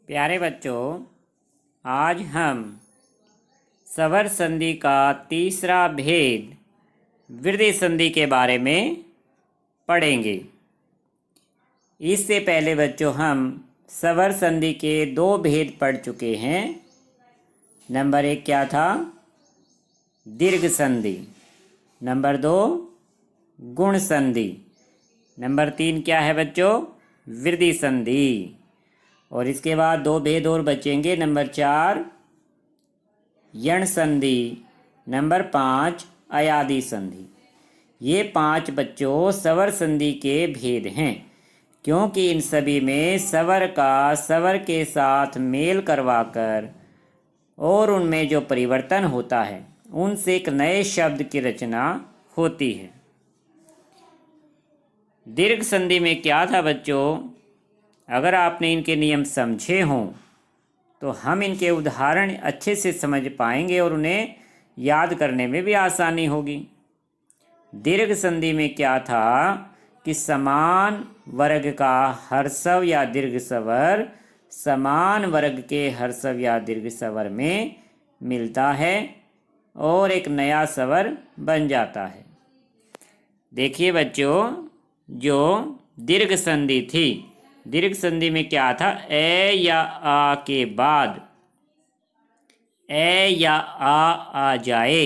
प्यारे बच्चों, आज हम स्वर संधि का तीसरा भेद वृद्धि संधि के बारे में पढ़ेंगे। इससे पहले बच्चों हम स्वर संधि के दो भेद पढ़ चुके हैं। नंबर 1 क्या था? दीर्घ संधि। नंबर 2 गुण संधि। नंबर 3 क्या है बच्चों? वृद्धि संधि। और इसके बाद दो भेद और बचेंगे। नंबर 4 यण संधि। नंबर 5 अयादि संधि। ये 5 बच्चों स्वर संधि के भेद हैं, क्योंकि इन सभी में स्वर का स्वर के साथ मेल करवाकर और उनमें जो परिवर्तन होता है उनसे एक नए शब्द की रचना होती है। दीर्घ संधि में क्या था बच्चों? अगर आपने इनके नियम समझे हों तो हम इनके उदाहरण अच्छे से समझ पाएंगे और उन्हें याद करने में भी आसानी होगी। दीर्घ संधि में क्या था कि समान वर्ग का ह्रस्व या दीर्घ स्वर समान वर्ग के ह्रस्व या दीर्घ स्वर में मिलता है और एक नया स्वर बन जाता है। देखिए बच्चों, जो दीर्घ संधि थी, दीर्घ संधि में क्या था? ए या आ के बाद ए या आ जाए,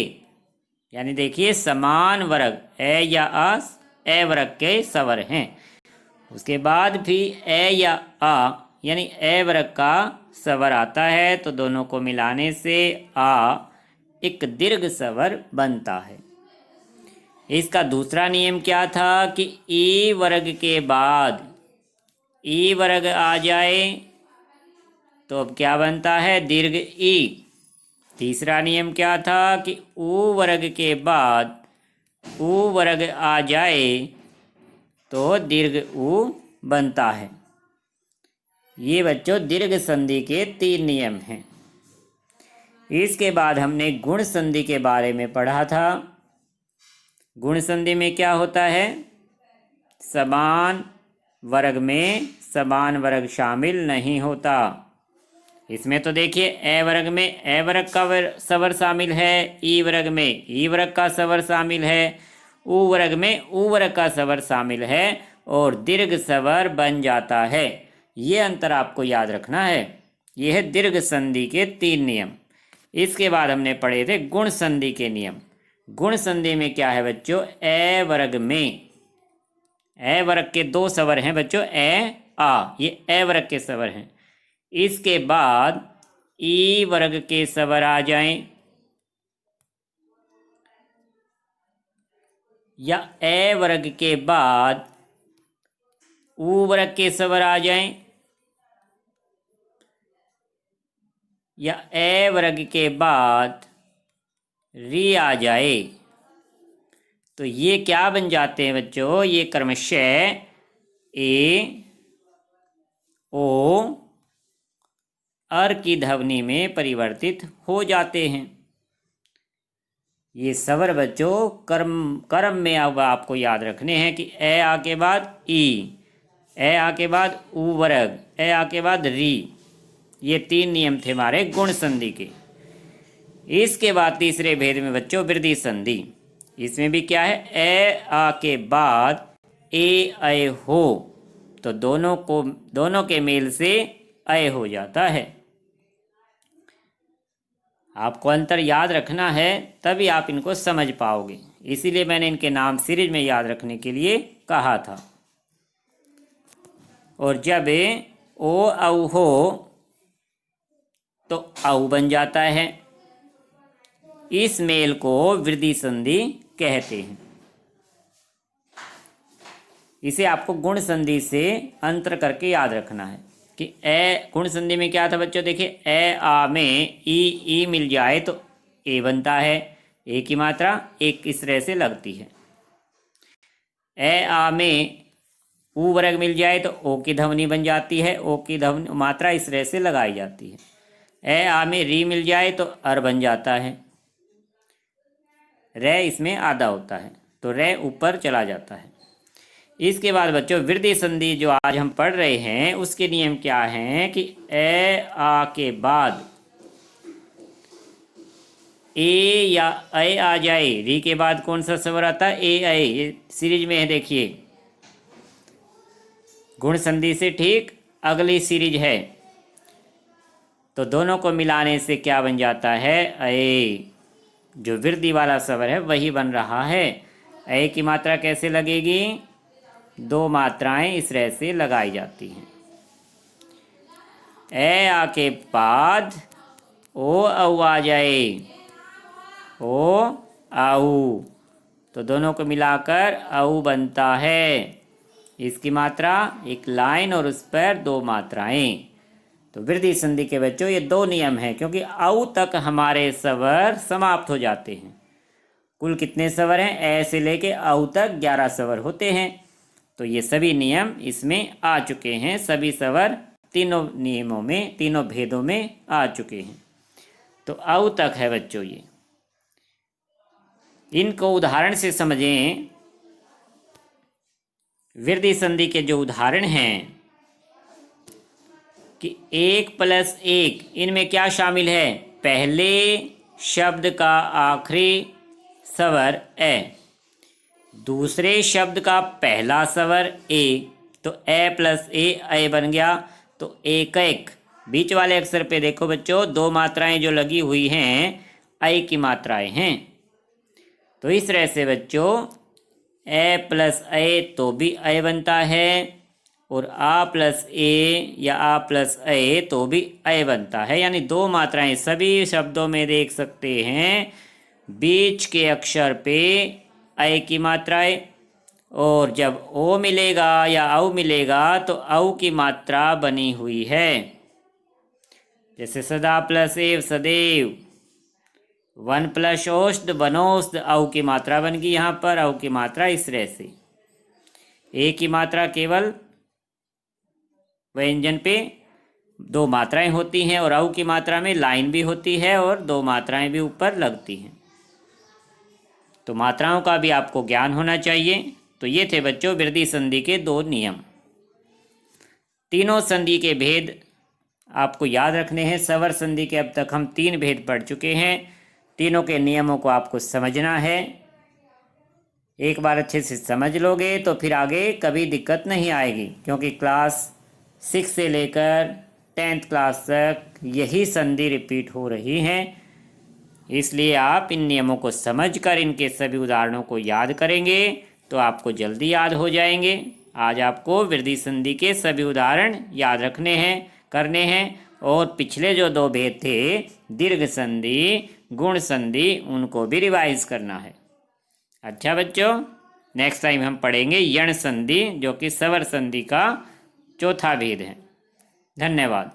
यानी देखिए समान वर्ग ए या आ ए वर्ग के स्वर हैं। उसके बाद भी ए या आ यानी ए वर्ग का स्वर आता है तो दोनों को मिलाने से आ एक दीर्घ स्वर बनता है। इसका दूसरा नियम क्या था कि ई वर्ग के बाद ई वर्ग आ जाए तो अब क्या बनता है? दीर्घ ई। तीसरा नियम क्या था कि ऊ वर्ग के बाद ऊ वर्ग आ जाए तो दीर्घ ऊ बनता है। ये बच्चों दीर्घ संधि के 3 नियम हैं। इसके बाद हमने गुण संधि के बारे में पढ़ा था। गुण संधि में क्या होता है? समान वर्ग में समान वर्ग शामिल नहीं होता। इसमें तो देखिए ए वर्ग में ए वर्ग का स्वर शामिल है, ई वर्ग में ई वर्ग का स्वर शामिल है, ऊ वर्ग में ऊ वर्ग का स्वर शामिल है और दीर्घ स्वर बन जाता है। ये अंतर आपको याद रखना है। यह है दीर्घ संधि के 3 नियम। इसके बाद हमने पढ़े थे गुण संधि के नियम। गुण संधि में क्या है बच्चों? ए वर्ग में ए वर्ग के 2 स्वर हैं बच्चों, ए आ, ये ए वर्ग के स्वर हैं। इसके बाद ई वर्ग के स्वर आ जाएं या ए वर्ग के बाद ऊ वर्ग के स्वर आ जाएं या ए वर्ग के बाद री आ जाए, तो ये क्या बन जाते हैं बच्चों? ये क्रमशः ए ओ अर की ध्वनि में परिवर्तित हो जाते हैं। ये स्वर बच्चों क्रम में अब आपको याद रखने हैं कि ए आ के बाद ई, ए आ के बाद ऊ वर्ग, ए आ के बाद री। ये 3 नियम थे हमारे गुण संधि के। इसके बाद तीसरे भेद में बच्चों वृद्धि संधि। इसमें भी क्या है? ए आ के बाद ए अय हो तो दोनों के मेल से अय हो जाता है। आपको अंतर याद रखना है, तभी आप इनको समझ पाओगे। इसीलिए मैंने इनके नाम सीरीज में याद रखने के लिए कहा था। और जब ओ औ हो तो औ बन जाता है। इस मेल को वृद्धि संधि कहते हैं। इसे आपको गुण संधि से अंतर करके याद रखना है कि ए गुण संधि में क्या था बच्चों? देखिए ए आ में ई मिल जाए तो ए बनता है, ए की मात्रा एक इस तरह से लगती है। ए आ में ऊ वर्ग मिल जाए तो ओ की ध्वनि बन जाती है, ओ की ध्वनि मात्रा इस तरह से लगाई जाती है। ए आ में री मिल जाए तो अर बन जाता है, रे इसमें आधा होता है तो रे ऊपर चला जाता है। इसके बाद बच्चों वृद्धि संधि जो आज हम पढ़ रहे हैं उसके नियम क्या हैं कि ए आ के बाद ए या ए आ जाए। री के बाद कौन सा स्वर आता है? ए ए। ये सीरीज में है, देखिए गुण संधि से ठीक अगली सीरीज है। तो दोनों को मिलाने से क्या बन जाता है? ए। जो वृद्धि वाला स्वर है वही बन रहा है। ए की मात्रा कैसे लगेगी? दो मात्राएं इस तरह से लगाई जाती हैं। ए आ के बाद ओ औ आ जाए। ओ आऊ, तो दोनों को मिलाकर आऊ बनता है। इसकी मात्रा एक लाइन और उस पर दो मात्राएं। तो वृद्धि संधि के बच्चों ये दो नियम हैं, क्योंकि आऊ तक हमारे स्वर समाप्त हो जाते हैं। कुल कितने स्वर हैं? ए से लेके आऊ तक 11 स्वर होते हैं। तो ये सभी नियम इसमें आ चुके हैं। सभी स्वर तीनों नियमों में, तीनों भेदों में आ चुके हैं। तो आऊ तक है बच्चों ये। इनको उदाहरण से समझें। वृद्धि संधि के जो उदाहरण हैं कि 1 + 1, इनमें क्या शामिल है? पहले शब्द का आखिरी स्वर ए, दूसरे शब्द का पहला स्वर ए, तो ए + ए बन गया। तो एक एक बीच वाले अक्षर पे देखो बच्चों, दो मात्राएं जो लगी हुई हैं आई की मात्राएं हैं। तो इस तरह से बच्चों ए + ए तो भी ए बनता है, और आ + ए या आ + ए तो भी ए बनता है। यानी दो मात्राएं सभी शब्दों में देख सकते हैं। बीच के अक्षर पे ए की मात्राएं, और जब ओ मिलेगा या औ मिलेगा तो औ की मात्रा बनी हुई है। जैसे सदा + एव सदैव, वन + ओष्ठ वनोष्ठ, औ की मात्रा बन गई। यहाँ पर औ की मात्रा इस तरह से। ए की मात्रा केवल व्यंजन पे दो मात्राएं होती हैं, और औ की मात्रा में लाइन भी होती है और दो मात्राएं भी ऊपर लगती हैं। तो मात्राओं का भी आपको ज्ञान होना चाहिए। तो ये थे बच्चों वृद्धि संधि के दो नियम। तीनों संधि के भेद आपको याद रखने हैं। स्वर संधि के अब तक हम 3 भेद पढ़ चुके हैं। तीनों के नियमों को आपको समझना है। एक बार अच्छे से समझ लोगे तो फिर आगे कभी दिक्कत नहीं आएगी, क्योंकि क्लास 6 से लेकर 10th क्लास तक यही संधि रिपीट हो रही हैं। इसलिए आप इन नियमों को समझकर इनके सभी उदाहरणों को याद करेंगे तो आपको जल्दी याद हो जाएंगे। आज आपको वृद्धि संधि के सभी उदाहरण याद रखने हैं, करने हैं, और पिछले जो 2 भेद थे दीर्घ संधि, गुण संधि, उनको भी रिवाइज करना है। अच्छा बच्चों, नेक्स्ट टाइम हम पढ़ेंगे यण संधि, जो कि स्वर संधि का चौथा भेद है। धन्यवाद।